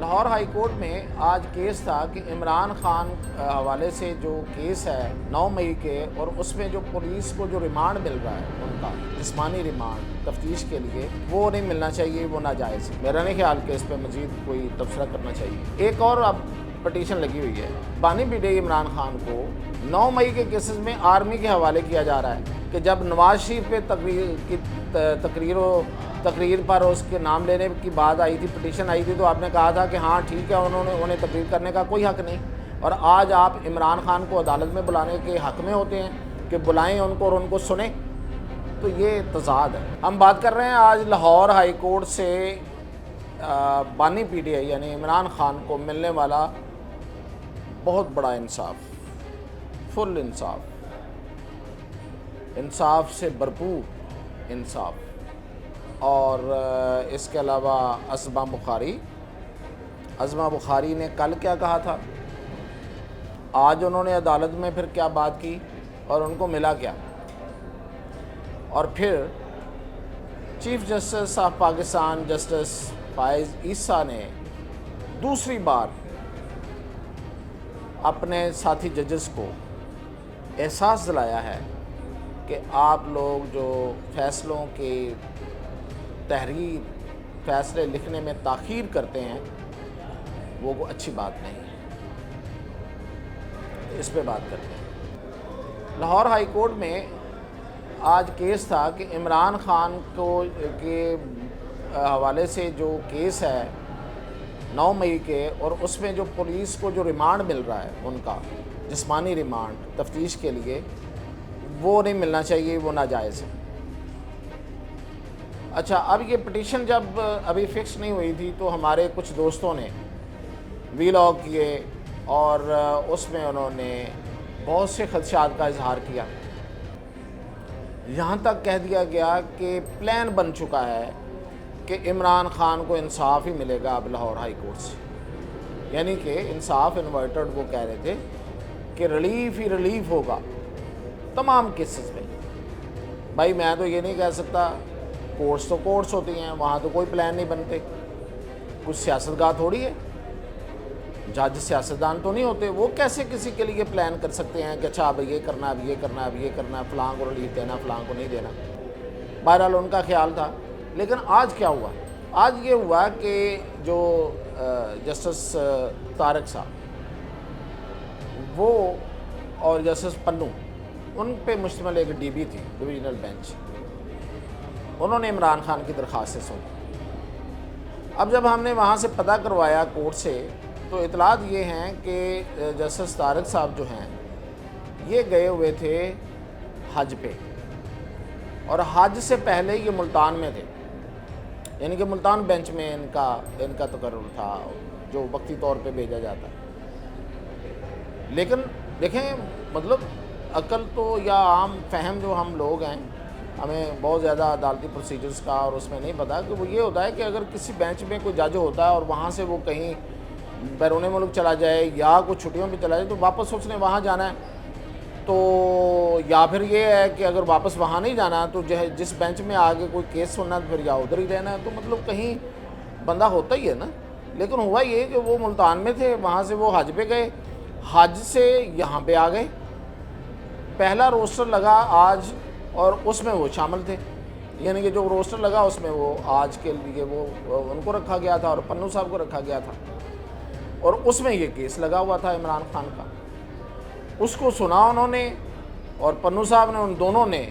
Lahore high court میں آج case تھا کہ عمران خان حوالے سے جو کیس ہے 9 مئی کے، اور اس میں جو پولیس کو جو ریمانڈ مل رہا ہے ان کا جسمانی ریمانڈ تفتیش کے لیے، وہ نہیں ملنا چاہیے، وہ ناجائز ہے۔ میرا نہیں خیال کہ اس پہ مزید کوئی تبصرہ کرنا چاہیے۔ ایک اور اب پٹیشن لگی ہوئی ہے، بانی پی ڈی عمران خان کو 9 مئی کے کیسز میں آرمی کے حوالے کیا جا رہا ہے کہ جب نواز شریف پہ تقریر پر اس کے نام لینے کی بات آئی تھی، پٹیشن آئی تھی، تو آپ نے کہا تھا کہ ہاں ٹھیک ہے، انہیں تقریر کرنے کا کوئی حق نہیں، اور آج آپ عمران خان کو عدالت میں بلانے کے حق میں ہوتے ہیں کہ بلائیں ان کو اور ان کو سنیں۔ تو یہ تضاد ہے۔ ہم بات کر رہے ہیں آج لاہور ہائی کورٹ سے بانی پی ٹی آئی یعنی عمران خان کو ملنے والا بہت بڑا انصاف، فل انصاف سے بھرپور انصاف۔ اور اس کے علاوہ عصمہ بخاری نے کل کیا کہا تھا، آج انہوں نے عدالت میں پھر کیا بات کی اور ان کو ملا کیا، اور پھر chief justice of Pakistan justice فائز عیسیٰ نے دوسری بار اپنے ساتھی ججز کو احساس دلایا ہے کہ آپ لوگ جو فیصلوں کے تحریر فیصلے لکھنے میں تاخیر کرتے ہیں وہ اچھی بات نہیں ہے۔ اس پہ بات کرتے ہیں۔ لاہور ہائی کورٹ میں آج کیس تھا کہ عمران خان کے حوالے سے جو کیس ہے 9 مئی کے، اور اس میں جو پولیس کو جو ریمانڈ مل رہا ہے ان کا جسمانی ریمانڈ تفتیش کے لیے، وہ نہیں ملنا چاہیے، وہ ناجائز ہے۔ اچھا، اب یہ پٹیشن جب ابھی فکس نہیں ہوئی تھی تو ہمارے کچھ دوستوں نے ویلاگ کیے اور اس میں انہوں نے بہت سے خدشات کا اظہار کیا۔ یہاں تک کہہ دیا گیا کہ پلان بن چکا ہے کہ عمران خان کو انصاف ہی ملے گا اب لاہور ہائی کورٹ سے، یعنی کہ انصاف انورٹڈ، وہ کہہ رہے تھے کہ ریلیف ہی ریلیف ہوگا تمام کیسز میں۔ بھائی میں تو یہ نہیں کہہ سکتا، کورٹس تو کورٹس ہوتی ہیں، وہاں تو کوئی پلان نہیں بنتے، کچھ سیاستگاہ تھوڑی ہے، جج سیاستدان تو نہیں ہوتے، وہ کیسے کسی کے لیے پلان کر سکتے ہیں کہ اچھا اب یہ کرنا، اب یہ کرنا، اب یہ کرنا، فلاں کو ریلیف دینا، فلاں کو نہیں دینا۔ بہرحال ان کا خیال تھا۔ لیکن آج کیا ہوا؟ آج یہ ہوا کہ جو جسٹس طارق صاحب وہ اور جسٹس پنو، ان پہ مشتمل ایک ڈی بی تھی، ڈویژنل بینچ، انہوں نے عمران خان کی درخواست سے سنی۔ اب جب ہم نے وہاں سے پتہ کروایا کورٹ سے، تو اطلاعات یہ ہیں کہ جسٹس طارق صاحب جو ہیں یہ گئے ہوئے تھے حج پہ، اور حج سے پہلے یہ ملتان میں تھے، یعنی کہ ملتان بینچ میں ان کا تقرر تھا جو وقتی طور پہ بھیجا جاتا ہے۔ لیکن دیکھیں، مطلب عقل تو یا عام فہم جو ہم لوگ ہیں، ہمیں بہت زیادہ عدالتی پروسیجرز کا اور اس میں نہیں پتہ، کہ وہ یہ ہوتا ہے کہ اگر کسی بینچ میں کوئی جج ہوتا ہے اور وہاں سے وہ کہیں بیرون ملک چلا جائے یا کوئی چھٹیوں پہ چلا جائے، تو واپس اس نے وہاں جانا ہے، تو یا پھر یہ ہے کہ اگر واپس وہاں نہیں جانا تو جس بینچ میں آگے کوئی کیس سننا ہے پھر یا ادھر ہی رہنا ہے، تو مطلب کہیں بندہ ہوتا ہی ہے نا۔ لیکن ہوا یہ کہ وہ ملتان میں تھے، وہاں سے وہ حج پہ گئے، حج سے یہاں پہ آ گئے، پہلا روسٹر لگا آج اور اس میں وہ شامل تھے، یعنی کہ جو روسٹر لگا اس میں وہ آج کے لیے وہ ان کو رکھا گیا تھا اور پنو صاحب کو رکھا گیا تھا، اور اس میں یہ کیس لگا ہوا تھا عمران خان کا۔ اس کو سنا انہوں نے، اور پنو صاحب نے، ان دونوں نے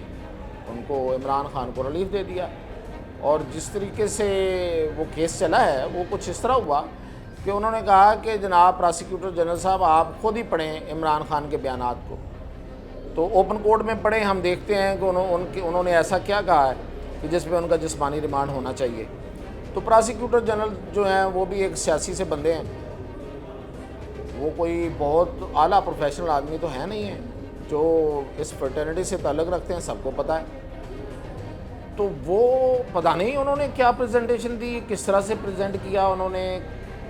ان کو عمران خان کو ریلیف دے دیا۔ اور جس طریقے سے وہ کیس چلا ہے وہ کچھ اس طرح ہوا کہ انہوں نے کہا کہ جناب پراسیکیوٹر جنرل صاحب آپ خود ہی پڑھیں عمران خان کے بیانات کو، تو اوپن کورٹ میں پڑھیں، ہم دیکھتے ہیں کہ انہوں نے ایسا کیا کہا ہے کہ جس پہ ان کا جسمانی ریمانڈ ہونا چاہیے۔ تو پراسیکیوٹر جنرل جو ہیں وہ بھی ایک سیاسی سے بندے ہیں، وہ کوئی بہت اعلیٰ پروفیشنل آدمی تو ہے نہیں ہیں، جو اس فرٹرنیٹی سے تعلق رکھتے ہیں، سب کو پتہ ہے۔ تو وہ پتہ نہیں انہوں نے کیا پریزنٹیشن دی، کس طرح سے پریزنٹ کیا انہوں نے،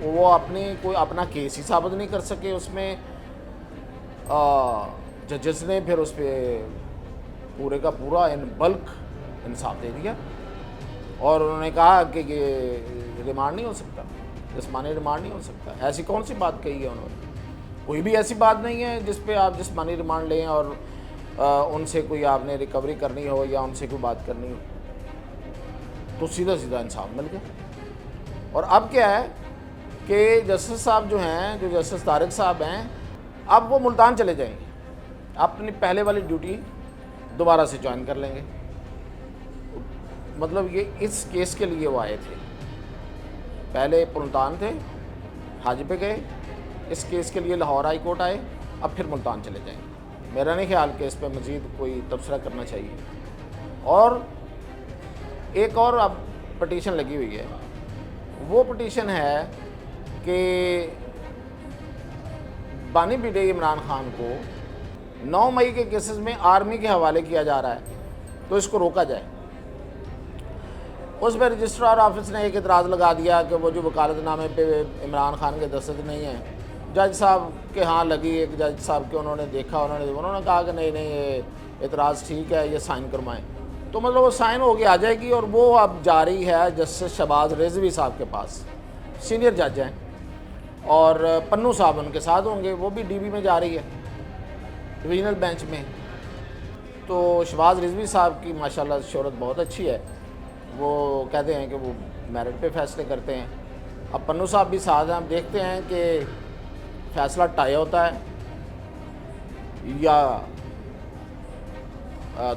وہ اپنا کیس ہی ثابت نہیں کر سکے اس میں۔ ججز نے پھر اس پہ پورے کا پورا ان بلک انصاف دے دیا، اور انہوں نے کہا کہ یہ ریمانڈ نہیں ہو سکتا۔ جسمانی ریمانڈ نہیں ہو سکتا. ایسی کون سی بات کہی ہے انہوں نے؟ کوئی بھی ایسی بات نہیں ہے جس پہ آپ جسمانی ریمانڈ لیں اور ان سے کوئی آپ نے ریکوری کرنی ہو یا ان سے کوئی بات کرنی ہو. تو سیدھا سیدھا انصاف مل گیا. اور اب کیا ہے کہ جسٹس صاحب جو ہیں، جو جسٹس طارق صاحب ہیں، اب وہ ملتان چلے جائیں گے، اپنی پہلے والی ڈیوٹی دوبارہ سے جوائن کر لیں گے. مطلب یہ اس کیس کے لیے وہ آئے تھے، پہلے ملتان تھے، حج پہ گئے، اس کیس کے لیے لاہور ہائی کورٹ آئے، اب پھر ملتان چلے جائیں گے. میرا نہیں خیال کہ اس پہ مزید کوئی تبصرہ کرنا چاہیے. اور ایک اور اب پٹیشن لگی ہوئی ہے، وہ پٹیشن ہے کہ بانی بیٹے عمران خان کو 9 مئی کے کیسز میں آرمی کے حوالے کیا جا رہا ہے، تو اس کو روکا جائے. اس پہ رجسٹرار آفس نے ایک اعتراض لگا دیا کہ وہ جو وکالت نامے پہ عمران خان کے دستخط نہیں ہیں. جج صاحب کے ہاں لگی، ایک جج صاحب کے انہوں نے دیکھا، انہوں نے کہا کہ نہیں یہ اعتراض ٹھیک ہے، یہ سائن کروائیں. تو مطلب وہ سائن ہو کے آ جائے گی، اور وہ اب جاری ہے جسٹس شہباز رضوی صاحب کے پاس، سینئر جج ہیں، اور پنو صاحب ان کے ساتھ ہوں گے. وہ بھی ڈی بی میں جا رہی ہے، ڈویژنل بینچ میں. تو شہباز رضوی صاحب کی ماشاءاللہ شہرت بہت اچھی ہے، وہ کہتے ہیں کہ وہ میرٹ پہ فیصلے کرتے ہیں. اب پنو صاحب بھی ساتھ ہیں، ہم دیکھتے ہیں کہ فیصلہ ٹائی ہوتا ہے یا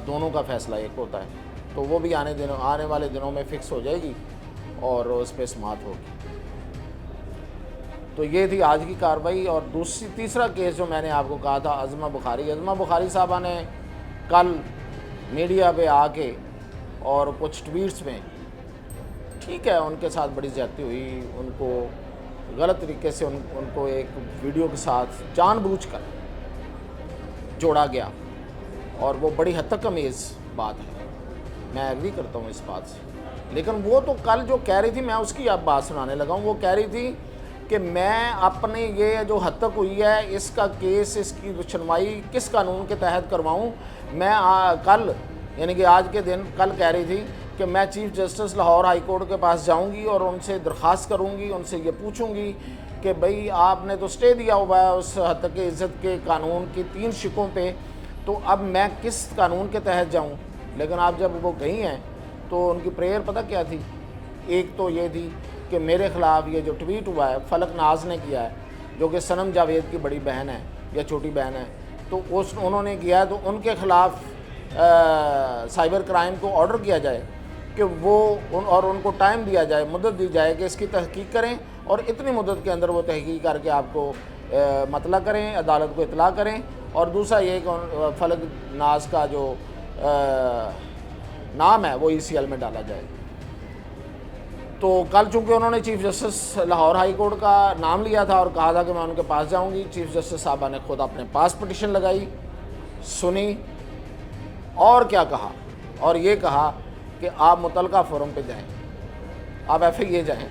دونوں کا فیصلہ ایک ہوتا ہے. تو وہ بھی آنے والے دنوں میں فکس ہو جائے گی اور اس پہ سماعت ہوگی. تو یہ تھی آج کی کارروائی. اور تیسرا کیس جو میں نے آپ کو کہا تھا، عظمہ بخاری صاحبہ نے کل میڈیا پہ آ کے اور کچھ ٹویٹس میں، ٹھیک ہے ان کے ساتھ بڑی زیادتی ہوئی، ان کو غلط طریقے سے ان کو ایک ویڈیو کے ساتھ جان بوجھ کر جوڑا گیا، اور وہ بڑی حد تک امیز بات ہے. میں ایگری کرتا ہوں اس بات سے. لیکن وہ تو کل جو کہہ رہی تھی، میں اس کی اب بات سنانے لگا ہوں. وہ کہہ رہی تھی کہ میں اپنے یہ جو حد تک ہوئی ہے اس کا کیس، اس کی سنوائی کس قانون کے تحت کرواؤں. میں کل یعنی کہ آج کے دن کل کہہ رہی تھی کہ میں chief justice Lahore high court کے پاس جاؤں گی اور ان سے درخواست کروں گی، ان سے یہ پوچھوں گی کہ بھئی آپ نے تو سٹے دیا ہوا ہے اس حد تک عزت کے قانون کی 3 شقوں پہ، تو اب میں کس قانون کے تحت جاؤں. لیکن آپ جب وہ گئی ہیں تو ان کی پریئر پتہ کیا تھی؟ ایک تو یہ تھی کہ میرے خلاف یہ جو ٹویٹ ہوا ہے فلک ناز نے کیا ہے، جو کہ صنم جاوید کی بڑی بہن ہے یا چھوٹی بہن ہے، تو انہوں نے کیا ہے، تو ان کے خلاف سائبر کرائم کو آرڈر کیا جائے کہ وہ اور ان کو ٹائم دیا جائے، مدت دی جائے کہ اس کی تحقیق کریں، اور اتنی مدت کے اندر وہ تحقیق کر کے آپ کو مطلع کریں، عدالت کو اطلاع کریں. اور دوسرا یہ کہ فلک ناز کا جو نام ہے وہ ECL میں ڈالا جائے. تو کل چونکہ انہوں نے chief justice Lahore high court کا نام لیا تھا اور کہا تھا کہ میں ان کے پاس جاؤں گی، چیف جسٹس صاحبہ نے خود اپنے پاس پٹیشن لگائی، سنی، اور کیا کہا، اور یہ کہا کہ آپ متعلقہ فورم پہ جائیں، آپ FIA جائیں.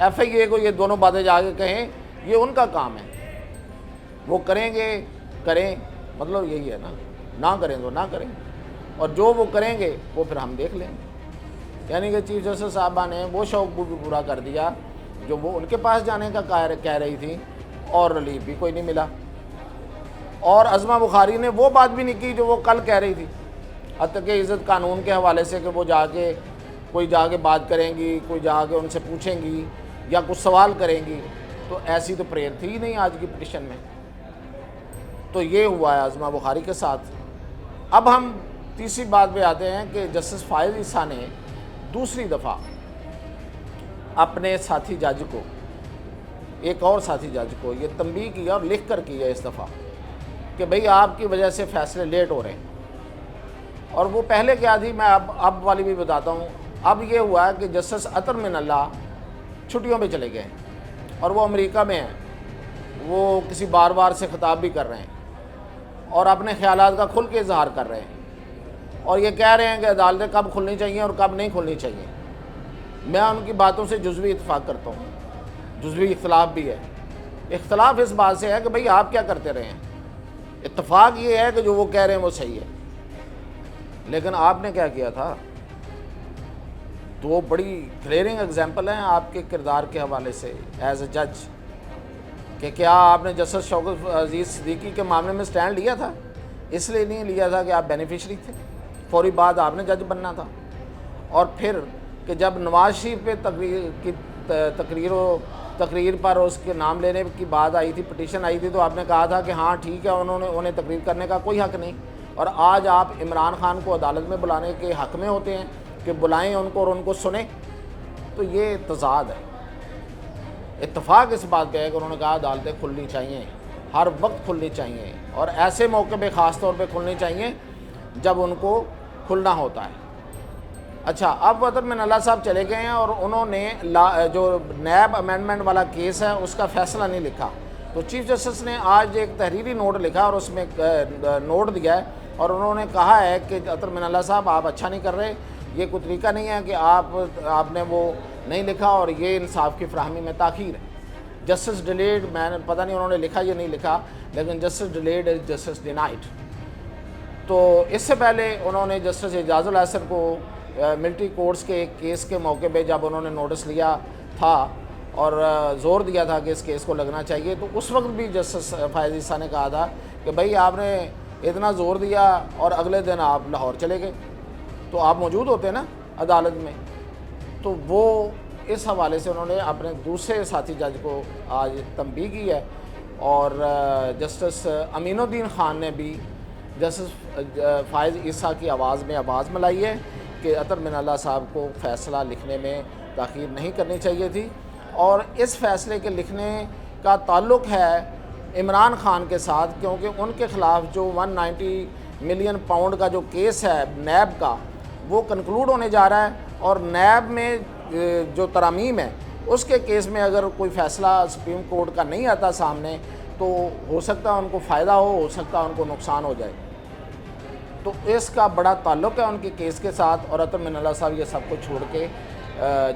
FIA کو یہ دونوں باتیں جا کے کہیں، یہ ان کا کام ہے، وہ کریں گے کریں، مطلب یہی ہے نا، نہ کریں تو نہ کریں، اور جو وہ کریں گے وہ پھر ہم دیکھ لیں گے. یعنی کہ چیف جسٹس صاحبہ نے وہ شوق بھی پورا کر دیا جو وہ ان کے پاس جانے کا کہہ رہی تھی، اور ریلیف بھی کوئی نہیں ملا. اور عظمہ بخاری نے وہ بات بھی نہیں کی جو وہ کل کہہ رہی تھی، حتیٰ کہ عزت قانون کے حوالے سے کہ وہ کوئی جا کے بات کریں گی، کوئی جا کے ان سے پوچھیں گی یا کچھ سوال کریں گی. تو ایسی تو پریئر تھی ہی نہیں آج کی پٹیشن میں. تو یہ ہوا ہے عظمہ بخاری کے ساتھ. اب ہم تیسری بات پہ آتے ہیں کہ جسٹس فائز عیسیٰ نے دوسری دفعہ اپنے ساتھی جج کو، ایک اور ساتھی جج کو یہ تنبیہ کیا اور لکھ کر کیا اس دفعہ کہ بھئی آپ کی وجہ سے فیصلے لیٹ ہو رہے ہیں. اور وہ پہلے کیا تھی، میں اب والی بھی بتاتا ہوں. اب یہ ہوا ہے کہ جسٹس عطر من اللہ چھٹیوں پہ چلے گئے اور وہ امریکہ میں ہیں، وہ کسی بار سے خطاب بھی کر رہے ہیں اور اپنے خیالات کا کھل کے اظہار کر رہے ہیں، اور یہ کہہ رہے ہیں کہ عدالتیں کب کھلنی چاہیے اور کب نہیں کھلنی چاہیے. میں ان کی باتوں سے جزوی اتفاق کرتا ہوں، جزوی اختلاف بھی ہے. اختلاف اس بات سے ہے کہ بھئی آپ کیا کرتے رہے ہیں. اتفاق یہ ہے کہ جو وہ کہہ رہے ہیں وہ صحیح ہے. لیکن آپ نے کیا کیا تھا؟ دو بڑی کلیئرنگ اگزامپل ہیں آپ کے کردار کے حوالے سے ایز اے جج، کہ کیا آپ نے جسٹس شوکت عزیز صدیقی کے معاملے میں سٹینڈ لیا تھا؟ اس لیے نہیں لیا تھا کہ آپ بینیفیشری تھے، فوری بعد آپ نے جج بننا تھا. اور پھر کہ جب نواز شریف پہ تقریر پر اس کے نام لینے کی بات آئی تھی، پٹیشن آئی تھی، تو آپ نے کہا تھا کہ ہاں ٹھیک ہے، انہیں تقریر کرنے کا کوئی حق نہیں. اور آج آپ عمران خان کو عدالت میں بلانے کے حق میں ہوتے ہیں کہ بلائیں ان کو اور ان کو سنیں. تو یہ تضاد ہے. اتفاق اس بات کا ہے کہ انہوں نے کہا عدالتیں کھلنی چاہیے، ہر وقت کھلنی چاہیے، اور ایسے موقع پہ خاص طور پہ کھلنی چاہیے جب ان کو کھلنا ہوتا ہے. اچھا، اب اطہر من اللہ صاحب چلے گئے ہیں اور انہوں نے جو نیب امینڈمنٹ والا کیس ہے اس کا فیصلہ نہیں لکھا. تو چیف جسٹس نے آج ایک تحریری نوٹ لکھا اور اس میں نوٹ دیا ہے، اور انہوں نے کہا ہے کہ اطہر من اللہ صاحب آپ اچھا نہیں کر رہے، یہ کوئی طریقہ نہیں ہے کہ آپ نے وہ نہیں لکھا، اور یہ انصاف کی فراہمی میں تاخیر ہے. جسٹس ڈیلیڈ، میں نے پتہ نہیں انہوں نے لکھا یا نہیں لکھا، لیکن justice delayed is justice denied. تو اس سے پہلے انہوں نے جسٹس اعجاز الاحسن کو ملٹری کورٹس کے ایک کیس کے موقع پہ جب انہوں نے نوٹس لیا تھا اور زور دیا تھا کہ اس کیس کو لگنا چاہیے، تو اس وقت بھی جسٹس فائز عیسیٰ نے کہا تھا کہ بھائی آپ نے اتنا زور دیا اور اگلے دن آپ لاہور چلے گئے، تو آپ موجود ہوتے نا عدالت میں. تو وہ اس حوالے سے انہوں نے اپنے دوسرے ساتھی جج کو آج تنبیہ کی ہے. اور جسٹس امین الدین خان نے بھی جسٹس فائز عیسیٰ کی آواز میں آواز ملائی ہے کہ اطہر من اللہ صاحب کو فیصلہ لکھنے میں تاخیر نہیں کرنی چاہیے تھی. اور اس فیصلے کے لکھنے کا تعلق ہے عمران خان کے ساتھ، کیونکہ ان کے خلاف جو 190 ملین پاؤنڈ کا جو کیس ہے نیب کا، وہ کنکلوڈ ہونے جا رہا ہے. اور نیب میں جو ترامیم ہے اس کے کیس میں اگر کوئی فیصلہ سپریم کورٹ کا نہیں آتا سامنے، تو ہو سکتا ہے ان کو فائدہ ہو سکتا ہے ان کو نقصان ہو جائے. تو اس کا بڑا تعلق ہے ان کے کیس کے ساتھ، اور اطہر من اللہ صاحب یہ سب کو چھوڑ کے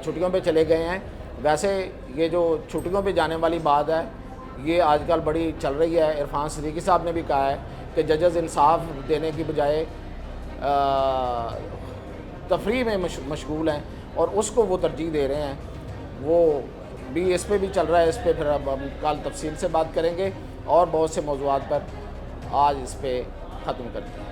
چھٹیوں پہ چلے گئے ہیں. ویسے یہ جو چھٹیوں پہ جانے والی بات ہے یہ آج کل بڑی چل رہی ہے. عرفان صدیقی صاحب نے بھی کہا ہے کہ ججز انصاف دینے کی بجائے تفریح میں مشغول ہیں، اور اس کو وہ ترجیح دے رہے ہیں. وہ بھی اس پہ بھی چل رہا ہے. اس پہ پھر اب ہم کل تفصیل سے بات کریں گے، اور بہت سے موضوعات پر. آج اس پہ ختم کرتے ہیں.